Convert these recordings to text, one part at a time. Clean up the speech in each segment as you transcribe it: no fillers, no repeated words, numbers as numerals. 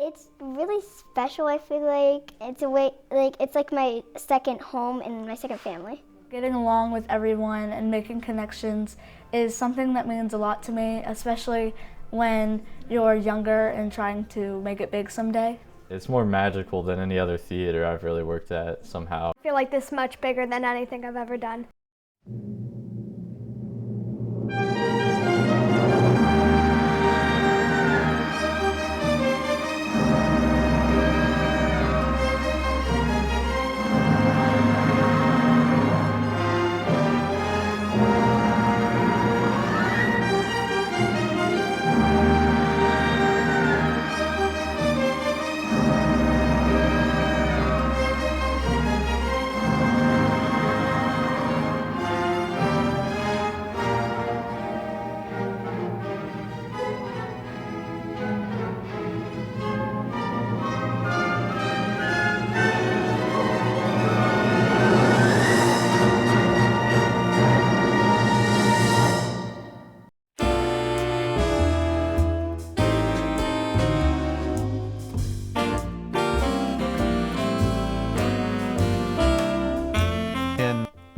It's really special, I feel like. It's a way, it's like my second home and my second family. Getting along with everyone and making connections is something that means a lot to me, especially when you're younger and trying to make it big someday. It's more magical than any other theater I've really worked at somehow. I feel like this is much bigger than anything I've ever done.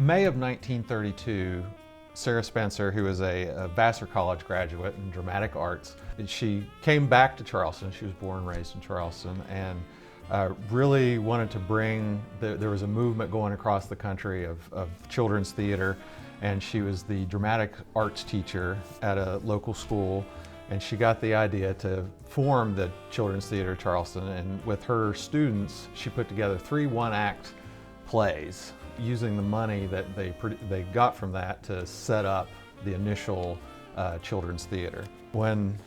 May of 1932, Sarah Spencer, who is a Vassar College graduate in dramatic arts, she came back to Charleston. She was born and raised in Charleston, and really wanted to bring, there was a movement going across the country of children's theater, and she was the dramatic arts teacher at a local school, and she got the idea to form the Children's Theater Charleston, and with her students, she put together 3 one-act plays, using the money that they got from that to set up the initial children's theater. When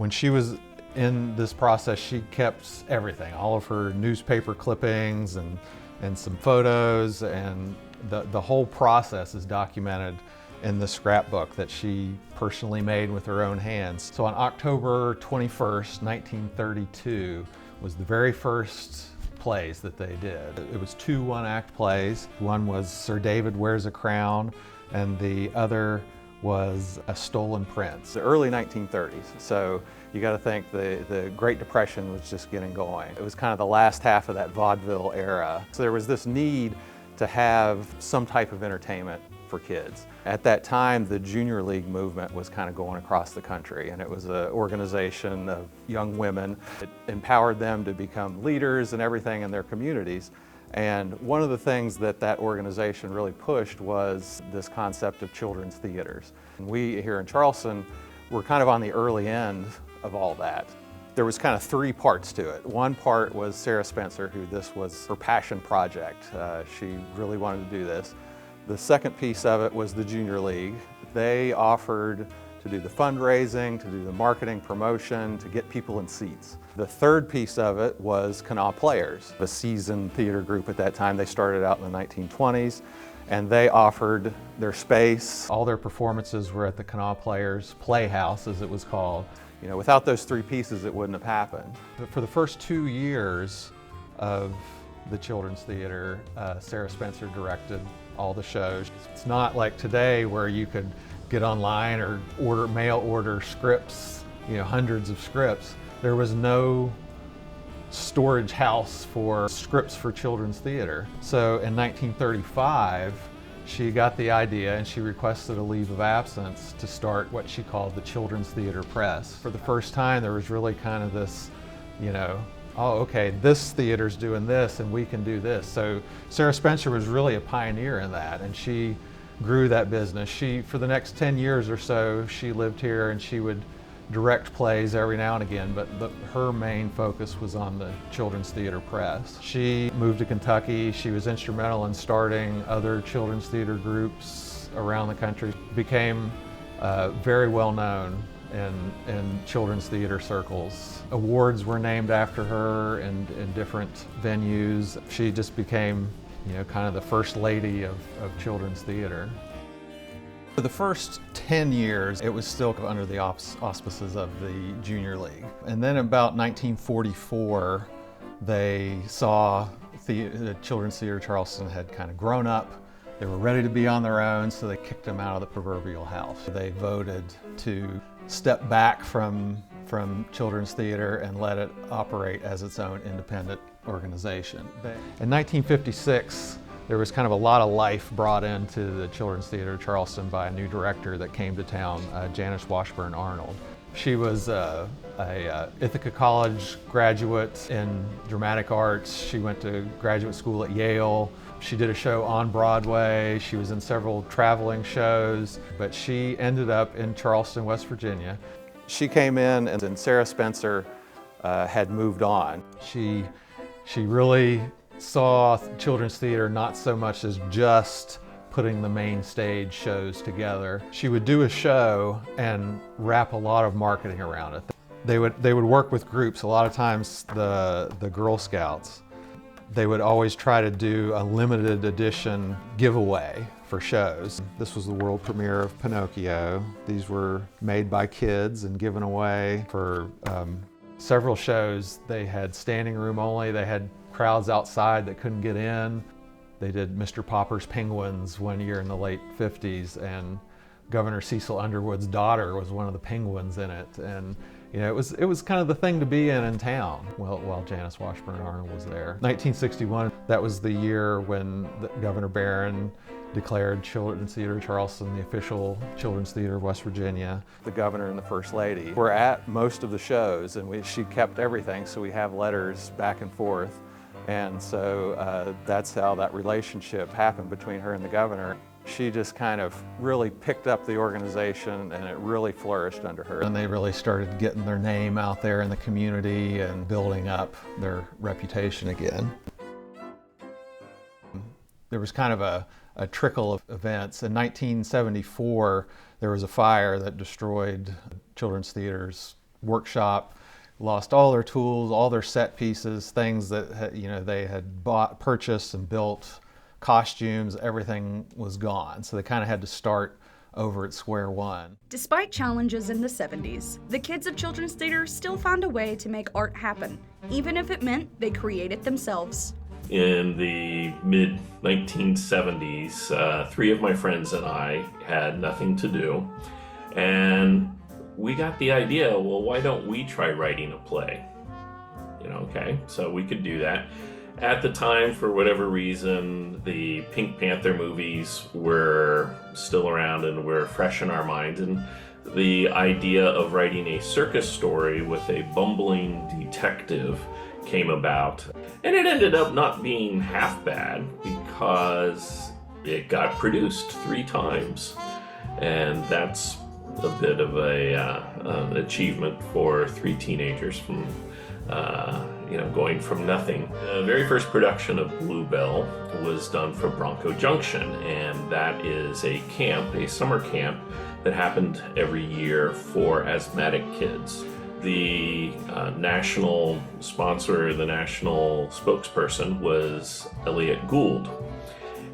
she was in this process, she kept everything, all of her newspaper clippings and some photos, and the whole process is documented in the scrapbook that she personally made with her own hands. So on October 21st, 1932 was the very first plays that they did. It was 2 one-act plays. One was Sir David Wears a Crown, and the other was A Stolen Prince. The early 1930s, so you got to think the Great Depression was just getting going. It was kind of the last half of that vaudeville era. So there was this need to have some type of entertainment for kids. At that time, the Junior League movement was kind of going across the country, and it was an organization of young women. It empowered them to become leaders and everything in their communities. And one of the things that organization really pushed was this concept of children's theaters. And we here in Charleston were kind of on the early end of all that. There was kind of 3 parts to it. One part was Sarah Spencer, who this was her passion project. She really wanted to do this. The second piece of it was the Junior League. They offered to do the fundraising, to do the marketing promotion, to get people in seats. The third piece of it was Kanawha Players, a seasoned theater group at that time. They started out in the 1920s, and they offered their space. All their performances were at the Kanawha Players Playhouse, as it was called. You know, without those 3 pieces, it wouldn't have happened. But for the first 2 years of the Children's Theater, Sarah Spencer directed all the shows. It's not like today where you could get online or mail order scripts, you know, hundreds of scripts. There was no storage house for scripts for children's theater. So in 1935, she got the idea and she requested a leave of absence to start what she called the Children's Theater Press. For the first time, there was really kind of this, you know, oh, okay, this theater's doing this and we can do this. So Sarah Spencer was really a pioneer in that, and she grew that business. For the next 10 years or so, she lived here and she would direct plays every now and again, but her main focus was on the Children's Theater Press. She moved to Kentucky. She was instrumental in starting other children's theater groups around the country. Became very well known in children's theater circles. Awards were named after her in different venues. She just became, you know, kind of the first lady of children's theater. For the first 10 years, it was still under the auspices of the Junior League. And then about 1944, they saw the Children's Theater Charleston had kind of grown up. They were ready to be on their own, so they kicked them out of the proverbial house. They voted to step back from from children's theater and let it operate as its own independent organization. In 1956, there was kind of a lot of life brought into the Children's Theater of Charleston by a new director that came to town, Janice Washburn Arnold. She was a Ithaca College graduate in dramatic arts. She went to graduate school at Yale. She did a show on Broadway. She was in several traveling shows, but she ended up in Charleston, West Virginia. She came in and Sarah Spencer had moved on. She really saw children's theater not so much as just putting the main stage shows together. She would do a show and wrap a lot of marketing around it. They would work with groups, a lot of times the Girl Scouts. They would always try to do a limited edition giveaway for shows. This was the world premiere of Pinocchio. These were made by kids and given away for several shows. They had standing room only. They had crowds outside that couldn't get in. They did Mr. Popper's Penguins one year in the late 50s, and Governor Cecil Underwood's daughter was one of the penguins in it. And you know, it was kind of the thing to be in town while Janice Washburn Arnold was there. 1961, that was the year when Governor Barron declared Children's Theater of Charleston the official Children's Theater of West Virginia. The governor and the first lady were at most of the shows, and she kept everything, so we have letters back and forth. And so that's how that relationship happened between her and the governor. She just kind of really picked up the organization, and it really flourished under her. And they really started getting their name out there in the community and building up their reputation again. There was kind of a trickle of events. In 1974, there was a fire that destroyed Children's Theater's workshop. Lost all their tools, all their set pieces, things that they had purchased and built, costumes, everything was gone. So they kind of had to start over at square one. Despite challenges in the 70s, the kids of Children's Theater still found a way to make art happen, even if it meant they create it themselves. In the mid-1970s, 3 of my friends and I had nothing to do, and we got the idea, well, why don't we try writing a play? Okay, so we could do that. At the time, for whatever reason, the Pink Panther movies were still around and were fresh in our minds, and the idea of writing a circus story with a bumbling detective came about. And it ended up not being half bad because it got produced 3 times, and that's a bit of an achievement for 3 teenagers from going from nothing. The very first production of Bluebell was done for Bronco Junction, and that is a camp, a summer camp that happened every year for asthmatic kids. The national sponsor, the national spokesperson was Elliott Gould.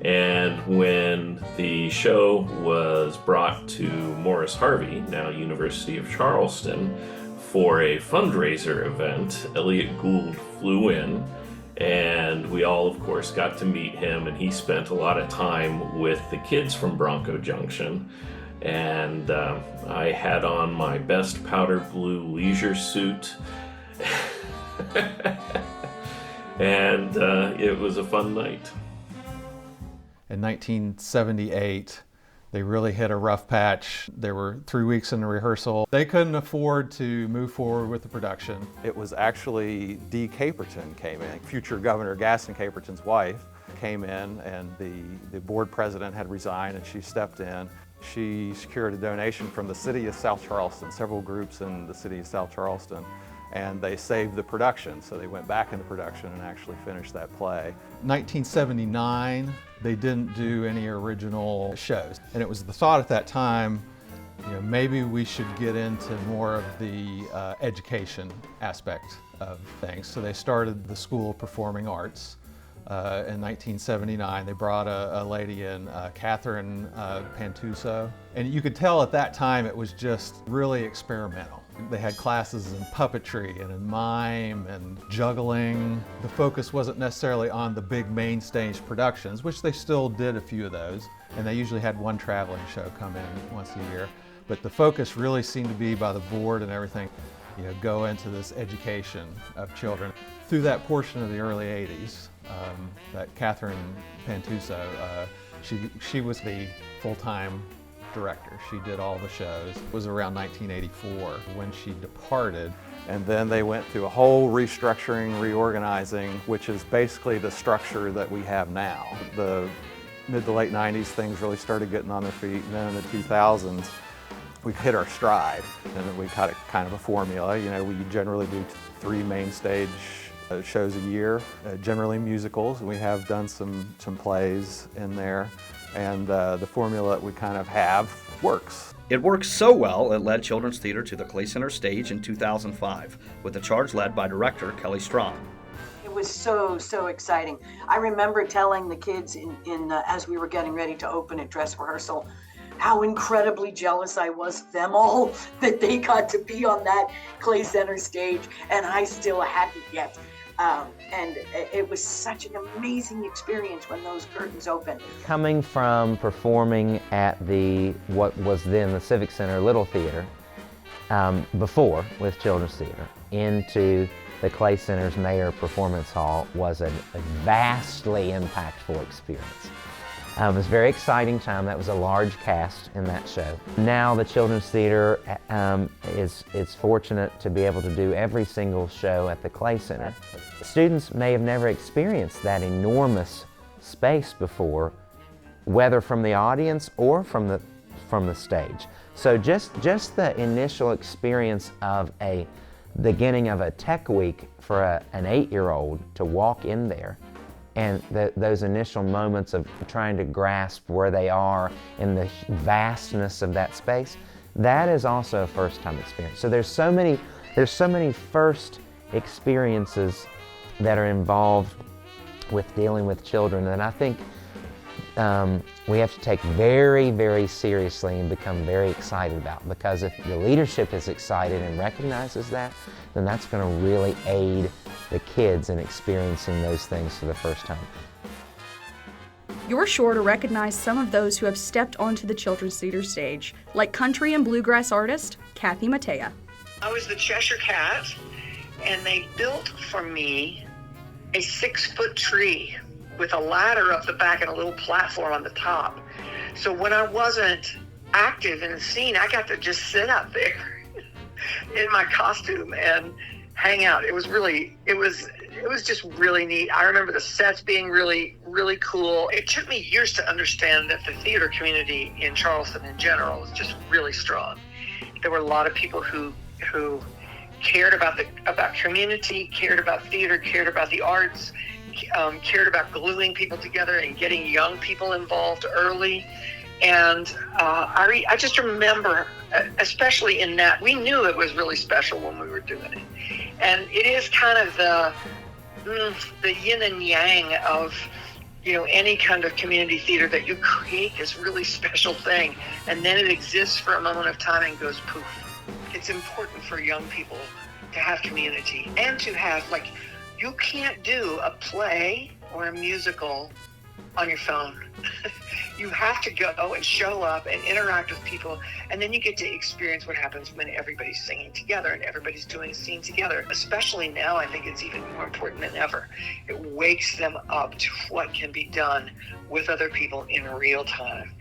And when the show was brought to Morris Harvey, now University of Charleston, for a fundraiser event, Elliott Gould flew in, and we all, of course, got to meet him, and he spent a lot of time with the kids from Bronco Junction. And I had on my best powder blue leisure suit, and it was a fun night. In 1978, they really hit a rough patch. There were 3 weeks in the rehearsal. They couldn't afford to move forward with the production. It was actually Dee Caperton came in. Future Governor Gaston Caperton's wife came in, and the board president had resigned, and she stepped in. She secured a donation from the city of South Charleston, several groups in the city of South Charleston, and they saved the production. So they went back into production and actually finished that play. 1979, they didn't do any original shows. And it was the thought at that time, maybe we should get into more of the education aspect of things. So they started the School of Performing Arts. In 1979, they brought a lady in, Catherine Pantuso. And you could tell at that time it was just really experimental. They had classes in puppetry and in mime and juggling. The focus wasn't necessarily on the big main stage productions, which they still did a few of those. And they usually had one traveling show come in once a year. But the focus really seemed to be by the board and everything go into this education of children. Through that portion of the early 80s, that Catherine Pantuso, she was the full-time director. She did all the shows. It was around 1984 when she departed. And then they went through a whole restructuring, reorganizing, which is basically the structure that we have now. The mid to late 90s, things really started getting on their feet, and then in the 2000s, we hit our stride, and then we got kind of a formula. We generally do 3 main stage shows a year, generally musicals. We have done some plays in there, and the formula that we kind of have works. It worked so well, it led children's theater to the Clay Center stage in 2005, with the charge led by director Kelly Strawn. It was so exciting. I remember telling the kids as we were getting ready to open at dress rehearsal, how incredibly jealous I was of them all that they got to be on that Clay Center stage, and I still hadn't yet. And it was such an amazing experience when those curtains opened. Coming from performing at what was then the Civic Center Little Theater, before with Children's Theater, into the Clay Center's Mayer Performance Hall was a vastly impactful experience. It was a very exciting time. That was a large cast in that show. Now the Children's Theater is fortunate to be able to do every single show at the Clay Center. Students may have never experienced that enormous space before, whether from the audience or from the stage. So just the initial experience of a beginning of a tech week for an 8-year-old to walk in there, and those initial moments of trying to grasp where they are in the vastness of that space, that is also a first-time experience. So there's so many first experiences that are involved with dealing with children that I think we have to take very, very seriously and become very excited about, because if the leadership is excited and recognizes that, then that's going to really aid the kids in experiencing those things for the first time. You're sure to recognize some of those who have stepped onto the Children's Theater stage, like country and bluegrass artist Kathy Mattea. I was the Cheshire Cat, and they built for me a 6-foot tree with a ladder up the back and a little platform on the top. So when I wasn't active in the scene, I got to just sit up there in my costume and hang out. It was just really neat. I remember the sets being really, really cool. It took me years to understand that the theater community in Charleston in general was just really strong. There were a lot of people who cared about community, cared about theater, cared about the arts, cared about gluing people together and getting young people involved early. And I just remember, especially in that, we knew it was really special when we were doing it. And it is kind of the yin and yang of, any kind of community theater, that you create this really special thing, and then it exists for a moment of time and goes poof. It's important for young people to have community and to have, you can't do a play or a musical on your phone. You have to go and show up and interact with people, and then you get to experience what happens when everybody's singing together and everybody's doing a scene together. Especially now, I think it's even more important than ever. It wakes them up to what can be done with other people in real time.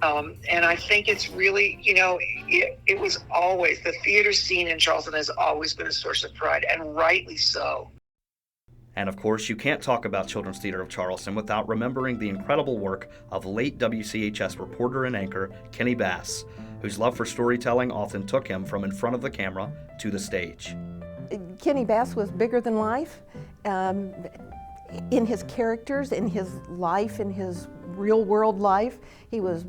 And I think it's really, it was always, the theater scene in Charleston has always been a source of pride, and rightly so. And of course, you can't talk about Children's Theater of Charleston without remembering the incredible work of late WCHS reporter and anchor Kenny Bass, whose love for storytelling often took him from in front of the camera to the stage. Kenny Bass was bigger than life in his characters, in his life, in his real world life. He was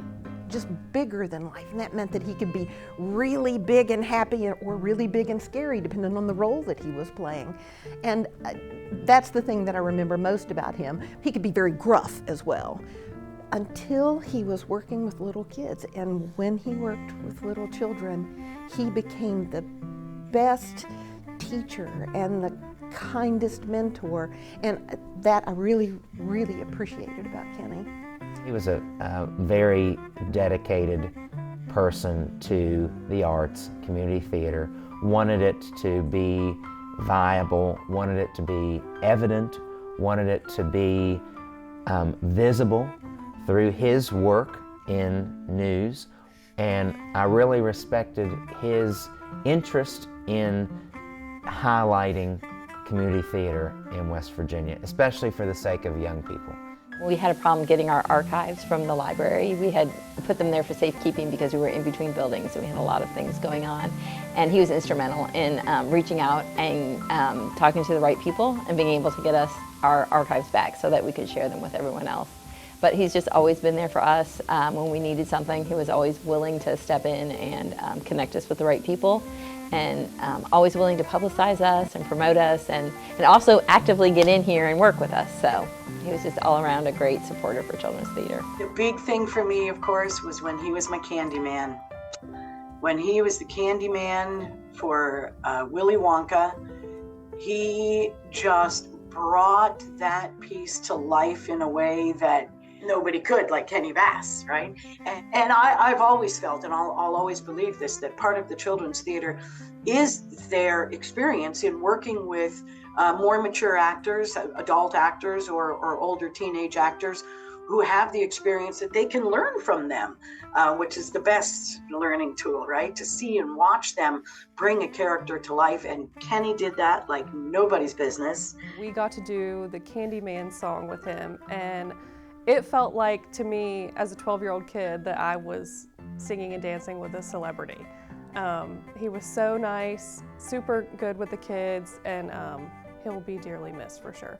just bigger than life, and that meant that he could be really big and happy or really big and scary, depending on the role that he was playing. And that's the thing that I remember most about him. He could be very gruff as well, until he was working with little kids. And when he worked with little children, he became the best teacher and the kindest mentor, and that I really, really appreciated about Kenny. He was a very dedicated person to the arts, community theater, wanted it to be viable, wanted it to be evident, wanted it to be visible through his work in news, and I really respected his interest in highlighting community theater in West Virginia, especially for the sake of young people. We had a problem getting our archives from the library. We had put them there for safekeeping because we were in between buildings and we had a lot of things going on. And he was instrumental in reaching out and talking to the right people and being able to get us our archives back so that we could share them with everyone else. But he's just always been there for us. When we needed something, he was always willing to step in and connect us with the right people, and always willing to publicize us and promote us, and also actively get in here and work with us. So he was just all around a great supporter for children's theater. The big thing for me, of course, was when he was my candy man. When he was the candy man for Willy Wonka, he just brought that piece to life in a way that nobody could, like Kenny Bass, right? And I've always felt, and I'll always believe this, that part of the children's theater is their experience in working with more mature actors, adult actors, or older teenage actors who have the experience that they can learn from them, which is the best learning tool, right? To see and watch them bring a character to life, and Kenny did that like nobody's business. We got to do the Candyman song with him, and it felt like, to me, as a 12-year-old kid, that I was singing and dancing with a celebrity. He was so nice, super good with the kids, and he'll be dearly missed for sure.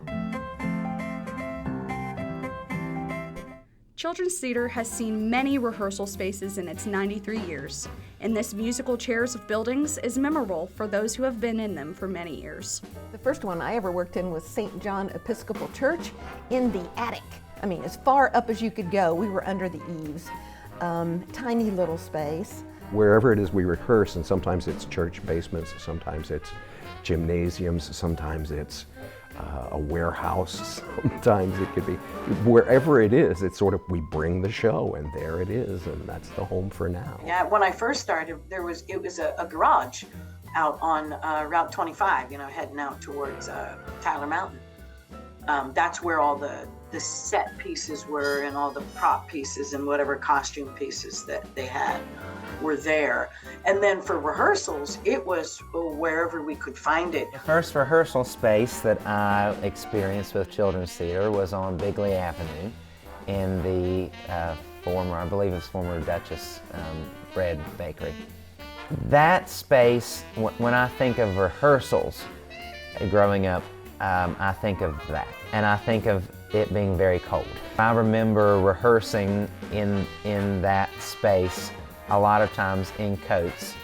Children's Theater has seen many rehearsal spaces in its 93 years, and this musical chairs of buildings is memorable for those who have been in them for many years. The first one I ever worked in was St. John Episcopal Church in the attic. I mean, as far up as you could go. We were under the eaves. Tiny little space. Wherever it is we rehearse, and sometimes it's church basements, sometimes it's gymnasiums, sometimes it's a warehouse, sometimes it could be, wherever it is, it's sort of, we bring the show and there it is, and that's the home for now. Yeah, when I first started, it was a garage out on Route 25, heading out towards Tyler Mountain. That's where all the set pieces were, and all the prop pieces and whatever costume pieces that they had were there. And then for rehearsals, it was wherever we could find it. The first rehearsal space that I experienced with children's theater was on Bigley Avenue in the I believe it was former Duchess Bread Bakery. That space, when I think of rehearsals growing up, I think of that, and I think of it being very cold. I remember rehearsing in that space a lot of times in coats,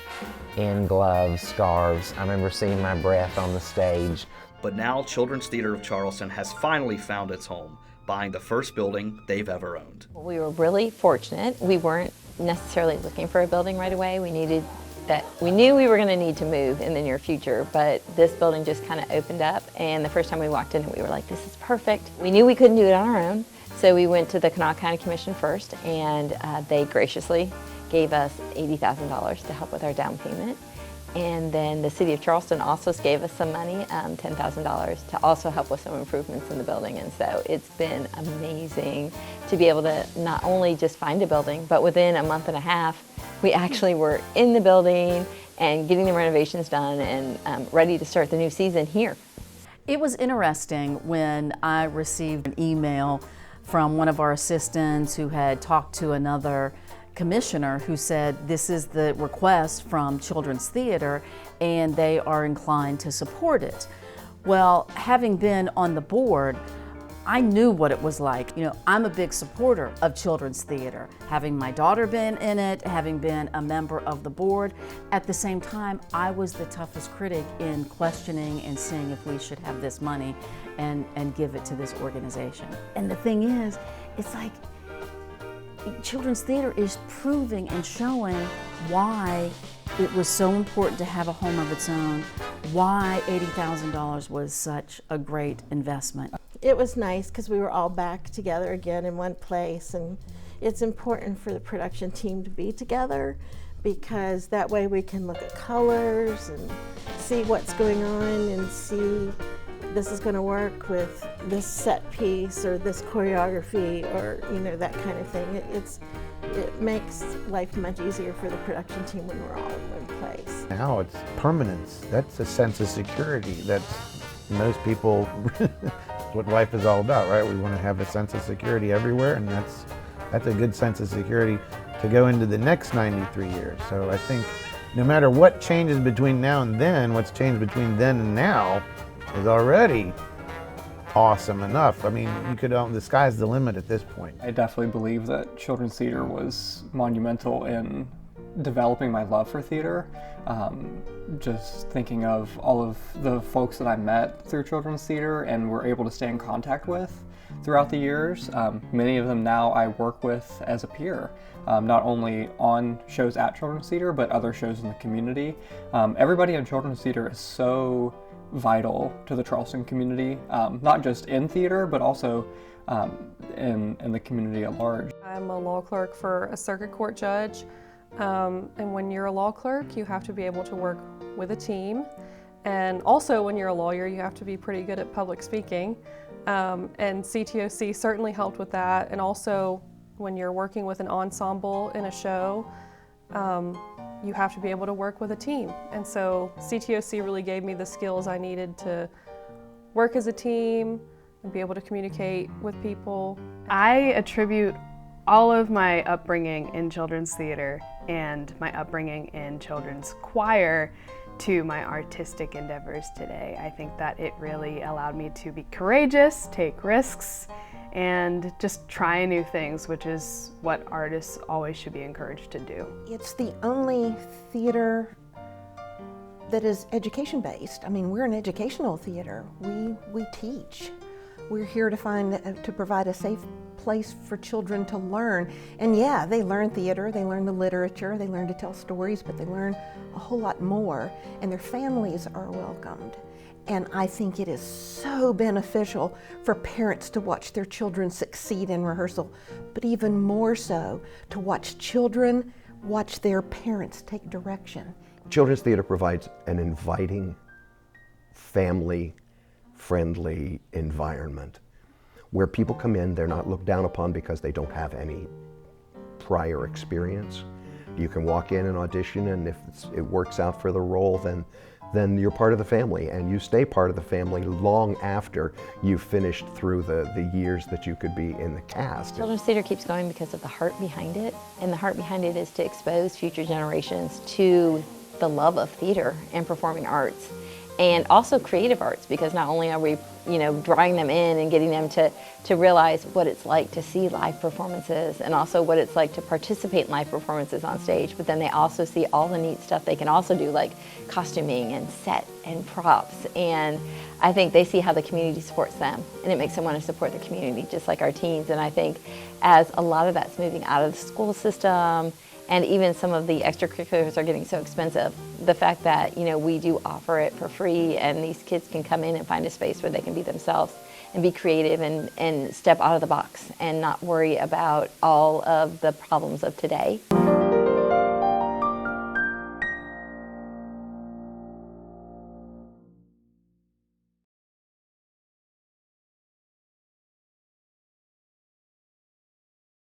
in gloves, scarves. I remember seeing my breath on the stage. But now Children's Theater of Charleston has finally found its home, buying the first building they've ever owned. We were really fortunate. We weren't necessarily looking for a building right away. We knew we were going to need to move in the near future, but this building just kind of opened up, and the first time we walked in, we were like, this is perfect. We knew we couldn't do it on our own, so we went to the Kanawha County Commission first, and they graciously gave us $80,000 to help with our down payment. And then the City of Charleston also gave us some money, $10,000, to also help with some improvements in the building. And so it's been amazing to be able to not only just find a building, but within a month and a half, we actually were in the building and getting the renovations done and ready to start the new season here. It was interesting when I received an email from one of our assistants who had talked to another commissioner who said, this is the request from Children's Theater and they are inclined to support it. Well, having been on the board, I knew what it was like. I'm a big supporter of Children's Theater. Having my daughter been in it, having been a member of the board, at the same time, I was the toughest critic in questioning and seeing if we should have this money and give it to this organization. And the thing is, it's like, Children's Theater is proving and showing why it was so important to have a home of its own, why $80,000 was such a great investment. It was nice because we were all back together again in one place, and it's important for the production team to be together, because that way we can look at colors and see what's going on and see this is going to work with this set piece or this choreography or, you know, that kind of thing. It makes life much easier for the production team when we're all in one place. Now it's permanence. That's a sense of security. That's most people, what life is all about, right? We want to have a sense of security everywhere, and that's a good sense of security to go into the next 93 years. So I think no matter what changes between now and then, what's changed between then and now is already awesome enough. I mean, you could, the sky's the limit at this point. I definitely believe that children's theater was monumental in developing my love for theater. Just thinking of all of the folks that I met through children's theater and were able to stay in contact with throughout the years. Many of them now I work with as a peer, not only on shows at children's theater, but other shows in the community. Everybody in children's theater is so vital to the Charleston community, not just in theater, but also in the community at large. I'm a law clerk for a circuit court judge, and when you're a law clerk, you have to be able to work with a team, and also when you're a lawyer, you have to be pretty good at public speaking, and CTOC certainly helped with that, and also when you're working with an ensemble in a show, you have to be able to work with a team. And so CTOC really gave me the skills I needed to work as a team and be able to communicate with people. I attribute all of my upbringing in children's theater and my upbringing in children's choir to my artistic endeavors today. I think that it really allowed me to be courageous, take risks, and just try new things, which is what artists always should be encouraged to do. It's the only theater that is education-based. I mean, we're an educational theater. We teach. We're here to provide a safe place for children to learn. And yeah, they learn theater, they learn the literature, they learn to tell stories, but they learn a whole lot more, and their families are welcomed. And I think it is so beneficial for parents to watch their children succeed in rehearsal, but even more so to watch children watch their parents take direction. Children's theater provides an inviting, family-friendly environment where people come in, they're not looked down upon because they don't have any prior experience. You can walk in and audition, and if it works out for the role, then you're part of the family, and you stay part of the family long after you've finished through the years that you could be in the cast. Children's theater keeps going because of the heart behind it, and the heart behind it is to expose future generations to the love of theater and performing arts, and also creative arts, because not only are we, drawing them in and getting them to realize what it's like to see live performances and also what it's like to participate in live performances on stage, but then they also see all the neat stuff they can also do, like costuming and set and props. And I think they see how the community supports them, and it makes them want to support the community just like our teens. And I think as a lot of that's moving out of the school system, and even some of the extracurriculars are getting so expensive, the fact that we do offer it for free, and these kids can come in and find a space where they can be themselves and be creative and step out of the box and not worry about all of the problems of today.